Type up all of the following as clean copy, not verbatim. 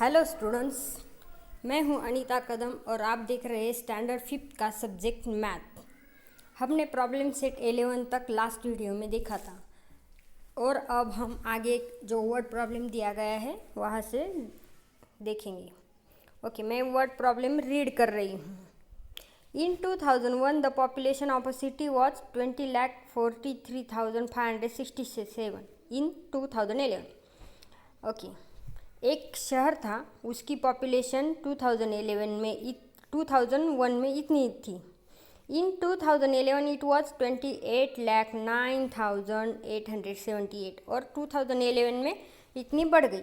Hello students, मैं हूं अनीता कदम और आप देख रहे हैं स्टैंडर्ड 5th का सब्जेक्ट मैथ। हमने प्रॉब्लम सेट 11 तक लास्ट वीडियो में देखा था और अब हम आगे जो वर्ड प्रॉब्लम दिया गया है वहाँ से देखेंगे। ओके, मैं वर्ड प्रॉब्लम रीड कर रही हूँ। In 2001, the population of a city was 20,43,567 in 2011. Okay, एक शहर था, उसकी पॉपुलेशन 2001 में इतनी थी। इन 2011 इट वॉज 28,09,878 और 2011 में इतनी बढ़ गई।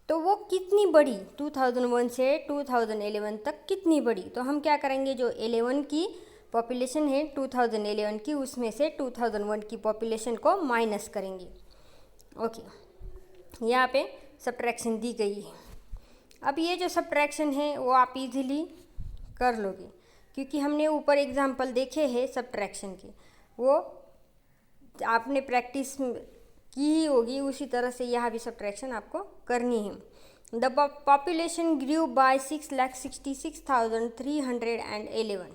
तो वो कितनी बढ़ी, 2001 से 2011 तक कितनी बढ़ी? तो हम क्या करेंगे, जो 11 की पॉपुलेशन है 2011 की, उसमें से 2001 की पॉपुलेशन को माइनस करेंगे। ओके, यहाँ पे सब्ट्रैक्शन दी गई है। अब ये जो सब्ट्रैक्शन है वो आप इजीली कर लोगे, क्योंकि हमने ऊपर एग्जांपल देखे हैं सब्ट्रैक्शन के, वो आपने प्रैक्टिस की ही होगी, उसी तरह से यहाँ भी सब्ट्रैक्शन आपको करनी है। The population grew by 6,66,311।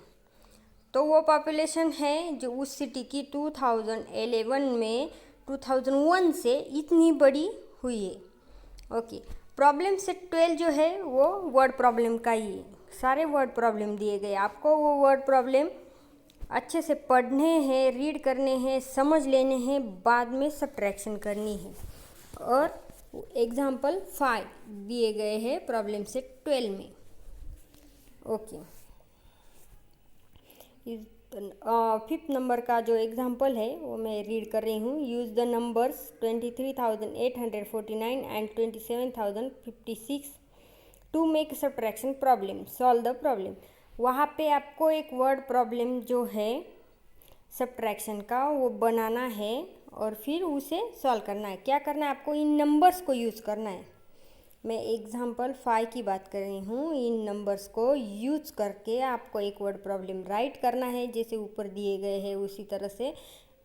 तो वो पॉपुलेशन है जो उस सिटी की 2011 में 2001 से इतनी बड़ी हुई है। ओके, प्रॉब्लम सेट 12 जो है वो वर्ड प्रॉब्लम का ही है। सारे वर्ड प्रॉब्लम दिए गए आपको, वो वर्ड प्रॉब्लम अच्छे से पढ़ने हैं, रीड करने हैं, समझ लेने हैं, बाद में सब्ट्रैक्शन करनी है। और एग्जाम्पल 5 दिए गए हैं प्रॉब्लम सेट 12 में। ओके, 5th नंबर का जो एग्जाम्पल है वो मैं रीड कर रही हूँ। Use the numbers 23,849 and 27,056 to make subtraction problem, solve the problem. वहाँ पे आपको एक वर्ड प्रॉब्लम जो है सब्ट्रैक्शन का वो बनाना है और फिर उसे सॉल्व करना है। क्या करना है आपको? इन नंबर्स को यूज़ करना है। मैं एग्जाम्पल 5 की बात कर रही हूँ। इन नंबर्स को यूज करके आपको एक वर्ड प्रॉब्लम राइट करना है, जैसे ऊपर दिए गए हैं उसी तरह से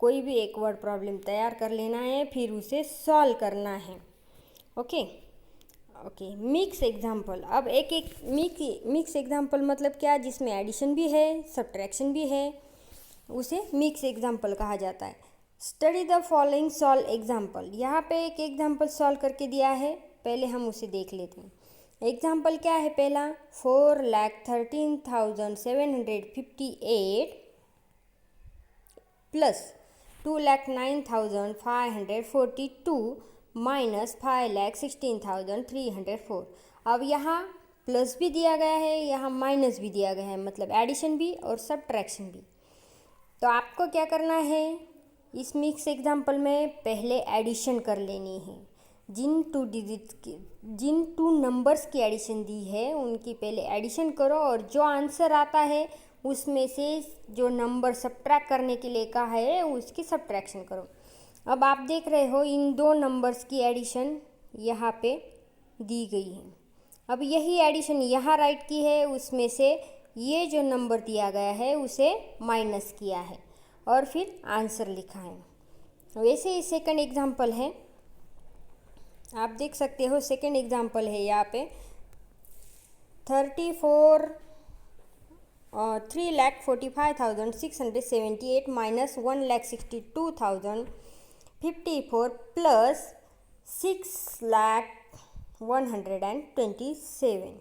कोई भी एक वर्ड प्रॉब्लम तैयार कर लेना है, फिर उसे सॉल्व करना है। Okay okay, mix example. अब एक मिक्स एग्जाम्पल मतलब क्या? जिसमें एडिशन भी है, सब्ट्रैक्शन भी है, उसे मिक्स एग्जाम्पल कहा जाता है। Study the following, solve example. यहाँ पे एक एग्जाम्पल सॉल्व करके दिया है, पहले हम उसे देख लेते हैं। एग्जाम्पल क्या है? पहला 4,13,758 प्लस 2,09,542 माइनस 5,16,304। अब यहाँ प्लस भी दिया गया है, यहाँ माइनस भी दिया गया है, मतलब एडिशन भी और सब्ट्रैक्शन भी। तो आपको क्या करना है, इस मिक्स एग्जाम्पल में पहले एडिशन कर लेनी है। जिन टू नंबर्स की एडिशन दी है उनकी पहले एडिशन करो और जो आंसर आता है उसमें से जो नंबर सब्ट्रैक्ट करने के लिए कहा है उसकी सब्ट्रैक्शन करो। अब आप देख रहे हो इन दो नंबर्स की एडिशन यहाँ पे दी गई है। अब यही एडिशन यहाँ राइट की है, उसमें से ये जो नंबर दिया गया है उसे माइनस किया है और फिर आंसर लिखा है। वैसे ही सेकंड एग्जाम्पल है, आप देख सकते हो सेकंड एग्जाम्पल है यहाँ पे 3,45,678 माइनस 1,62,054 प्लस 6,127।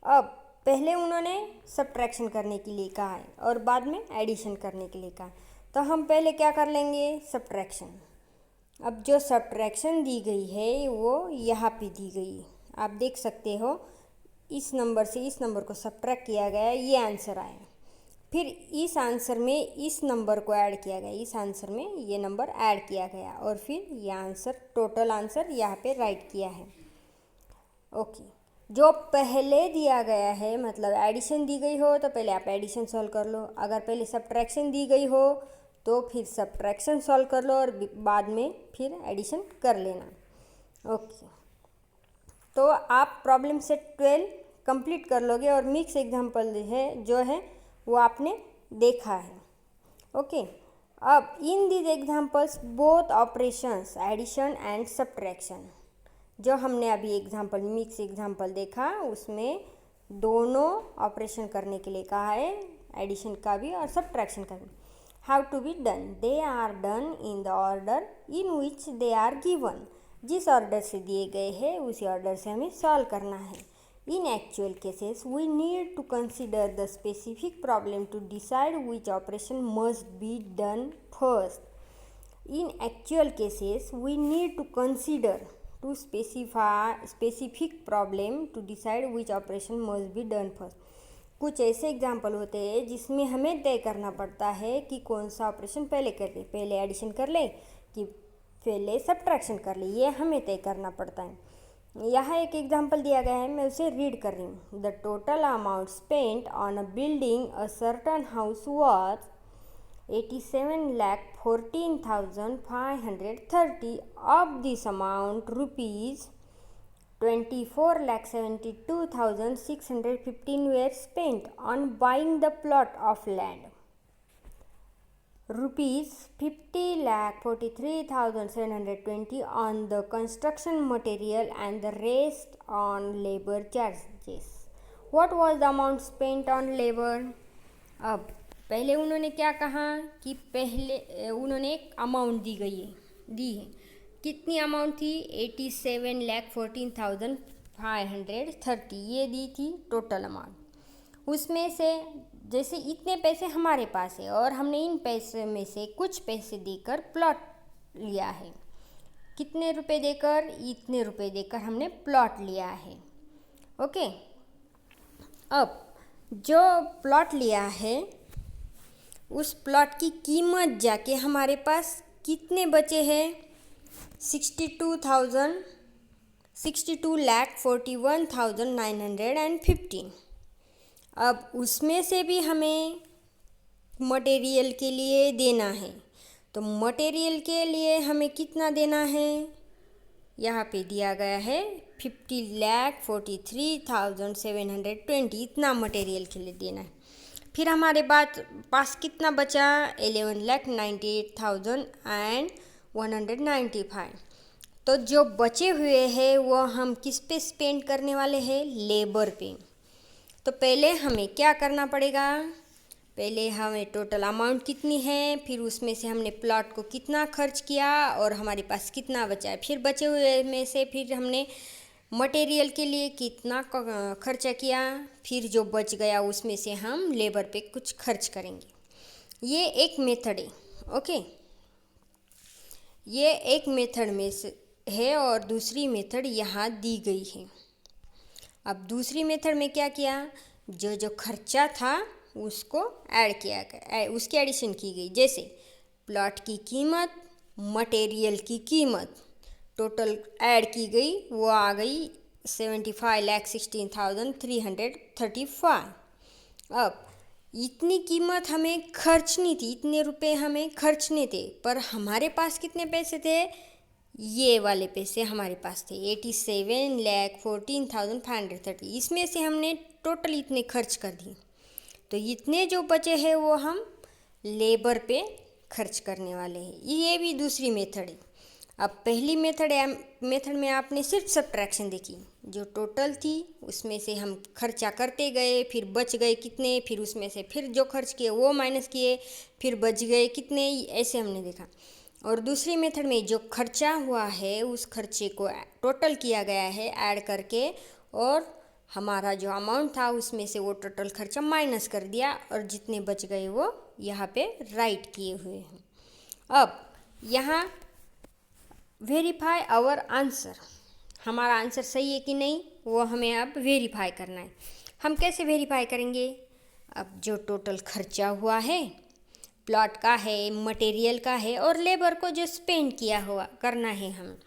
अब पहले उन्होंने सब्ट्रैक्शन करने के लिए कहा है और बाद में एडिशन करने के लिए कहा है, तो हम पहले क्या कर लेंगे? सब्ट्रैक्शन। अब जो सब्ट्रैक्शन दी गई है वो यहाँ पे दी गई है, आप देख सकते हो इस नंबर से इस नंबर को सब्ट्रैक्ट किया गया, ये आंसर आया। फिर इस आंसर में इस नंबर को ऐड किया गया, इस आंसर में ये नंबर ऐड किया गया और फिर ये आंसर, टोटल आंसर यहाँ पे राइट किया है। ओके, जो पहले दिया गया है मतलब एडिशन दी गई हो तो पहले आप एडिशन सॉल्व कर लो, अगर पहले सब्ट्रैक्शन दी गई हो तो फिर सब्ट्रैक्शन सॉल्व कर लो और बाद में फिर एडिशन कर लेना। ओके, तो आप प्रॉब्लम सेट 12 कंप्लीट कर लोगे और मिक्स एग्जाम्पल है जो है वो आपने देखा है। ओके, अब in this examples both operations addition and subtraction जो हमने अभी एग्जाम्पल मिक्स एग्जाम्पल देखा उसमें दोनों ऑपरेशन करने के लिए कहा है, एडिशन का भी और सब्ट्रैक्शन का भी। How to be done, they are done in the order in which they are given. जिस ऑर्डर से दिए गए हैं उसी ऑर्डर से हमें सॉल्व करना है। In actual cases we need to consider the specific problem to decide which operation must be done first. In actual cases, we need to consider to specify specific problem to decide which operation must be done first. कुछ ऐसे example होते हैं जिसमें हमें तय करना पड़ता है कि कौन सा ऑपरेशन पहले कर ले, पहले एडिशन कर ले कि पहले सब्ट्रैक्शन कर ले, ये हमें तय करना पड़ता है। यहाँ एक एग्जाम्पल दिया गया है, मैं उसे रीड कर रही हूँ। The total amount spent on a building a certain house was 87,14,530. Of this amount, rupees 24,72,615 were spent on buying the plot of land. Rupees 50,43,720 on the construction material and the rest on labor charges. What was the amount spent on labor? अब पहले उन्होंने क्या कहा कि पहले उन्होंने एक amount दी है। कितनी अमाउंट थी? 87,14,530 ये दी थी टोटल अमाउंट। उसमें से जैसे इतने पैसे हमारे पास है और हमने इन पैसे में से कुछ पैसे देकर प्लॉट लिया है। कितने रुपए देकर? इतने रुपए देकर हमने प्लॉट लिया है। ओके, अब जो प्लॉट लिया है उस प्लॉट की कीमत जाके हमारे पास कितने बचे हैं? 62,41,915। अब उसमें से भी हमें मटेरियल के लिए देना है, तो मटेरियल के लिए हमें कितना देना है? यहाँ पे दिया गया है 50,43,720, इतना मटेरियल के लिए देना है। फिर हमारे पास कितना बचा? 11,98,195। तो जो बचे हुए हैं वो हम किस पे स्पेंड करने वाले हैं? लेबर पे। तो पहले हमें क्या करना पड़ेगा? पहले हमें टोटल अमाउंट कितनी है, फिर उसमें से हमने प्लॉट को कितना खर्च किया और हमारे पास कितना बचा है, फिर बचे हुए में से फिर हमने मटेरियल के लिए कितना खर्चा किया, फिर जो बच गया उसमें से हम लेबर पे कुछ खर्च करेंगे। ये एक मेथड है। ओके, ये एक मेथड में से है और दूसरी मेथड यहाँ दी गई है। अब दूसरी मेथड में क्या किया? जो खर्चा था उसको ऐड किया गया, उसकी एडिशन की गई। जैसे प्लॉट की कीमत, मटेरियल की कीमत टोटल ऐड की गई, वो आ गई 75,16,335। अब इतनी कीमत हमें खर्चनी थी, इतने रुपए हमें खर्चने थे, पर हमारे पास कितने पैसे थे? ये वाले पैसे हमारे पास थे 87,14,530। इसमें से हमने टोटल इतने खर्च कर दिए, तो इतने जो बचे हैं वो हम लेबर पे खर्च करने वाले हैं। ये भी दूसरी मेथड है। अब पहली मेथड में आपने सिर्फ सब्ट्रैक्शन देखी, जो टोटल थी उसमें से हम खर्चा करते गए, फिर बच गए कितने, फिर उसमें से फिर जो खर्च किए वो माइनस किए, फिर बच गए कितने, ऐसे हमने देखा। और दूसरी मेथड में जो खर्चा हुआ है उस खर्चे को टोटल किया गया है ऐड करके, और हमारा जो अमाउंट था उसमें से वो टोटल खर्चा माइनस कर दिया और जितने बच गए वो यहाँ पे राइट किए हुए हैं। अब यहाँ वेरीफाई आवर आंसर, हमारा आंसर सही है कि नहीं वो हमें अब वेरीफाई करना है। हम कैसे वेरीफाई करेंगे? अब जो टोटल खर्चा हुआ है, प्लॉट का है, मटेरियल का है और लेबर को जो स्पेंड किया हुआ करना है हम,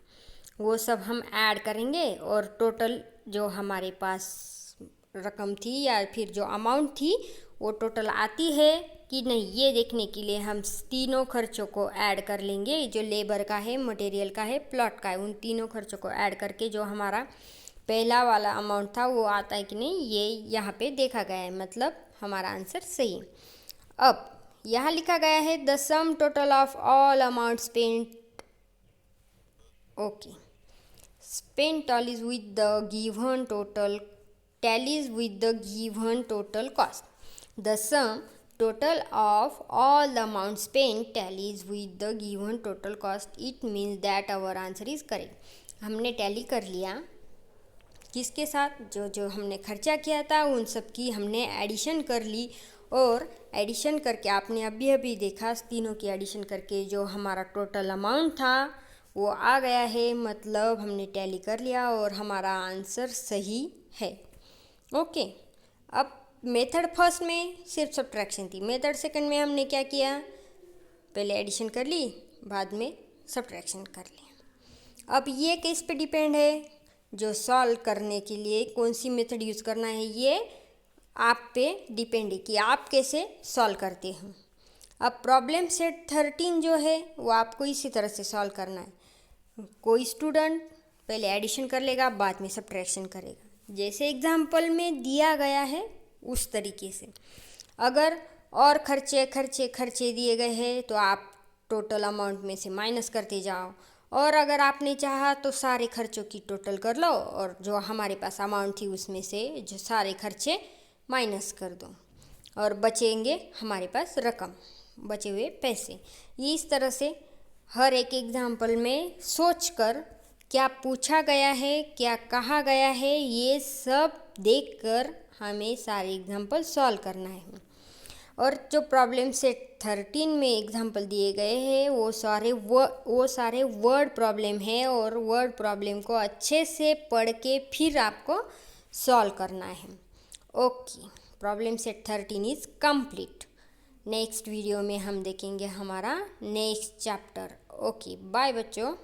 वो सब हम ऐड करेंगे और टोटल जो हमारे पास रकम थी या फिर जो अमाउंट थी वो टोटल आती है कि नहीं, ये देखने के लिए हम तीनों खर्चों को ऐड कर लेंगे। जो लेबर का है, मटेरियल का है, प्लॉट का है, उन तीनों खर्चों को ऐड करके जो हमारा पहला वाला अमाउंट था वो आता है कि नहीं, ये यहाँ पे देखा गया है, मतलब हमारा आंसर सही है। अब यहाँ लिखा गया है the sum total of all amount spent. Okay, spend tallies with the given total cost. The sum total of all the amount spent tallies with the given total cost. It means that our answer is correct. हमने tally कर लिया किसके साथ, जो हमने खर्चा किया था उन सब की हमने एडिशन कर ली, और एडिशन करके आपने अभी देखा तीनों की एडिशन करके जो हमारा टोटल अमाउंट था वो आ गया है, मतलब हमने टैली कर लिया और हमारा आंसर सही है। ओके, अब मेथड फर्स्ट में सिर्फ सब्ट्रैक्शन थी, मेथड सेकंड में हमने क्या किया, पहले एडिशन कर ली बाद में सब्ट्रैक्शन कर लिया। अब ये किस पे डिपेंड है, जो सॉल्व करने के लिए कौन सी मेथड यूज़ करना है ये आप पे डिपेंड है कि आप कैसे सॉल्व करते हो। अब प्रॉब्लम सेट 13 जो है वो आपको इसी तरह से सॉल्व करना है। कोई स्टूडेंट पहले एडिशन कर लेगा बाद में सब्ट्रैक्शन करेगा, जैसे एग्जाम्पल में दिया गया है उस तरीके से। अगर और खर्चे दिए गए हैं तो आप टोटल अमाउंट में से माइनस करते जाओ, और अगर आपने चाहा तो सारे खर्चों की टोटल कर लो और जो हमारे पास अमाउंट थी उसमें से जो सारे खर्चे माइनस कर दो और बचेंगे हमारे पास रकम, बचे हुए पैसे। ये इस तरह से हर एक एग्जाम्पल में सोचकर क्या पूछा गया है, क्या कहा गया है, ये सब देखकर हमें सारे एग्जाम्पल सॉल्व करना है। और जो प्रॉब्लम सेट 13 में एग्जाम्पल दिए गए हैं वो सारे वर्ड प्रॉब्लम है, और वर्ड प्रॉब्लम को अच्छे से पढ़ के फिर आपको सॉल्व करना है। Okay, problem set 13 is complete. Next video में हम देखेंगे हमारा नेक्स्ट चैप्टर। ओके, बाय बच्चों।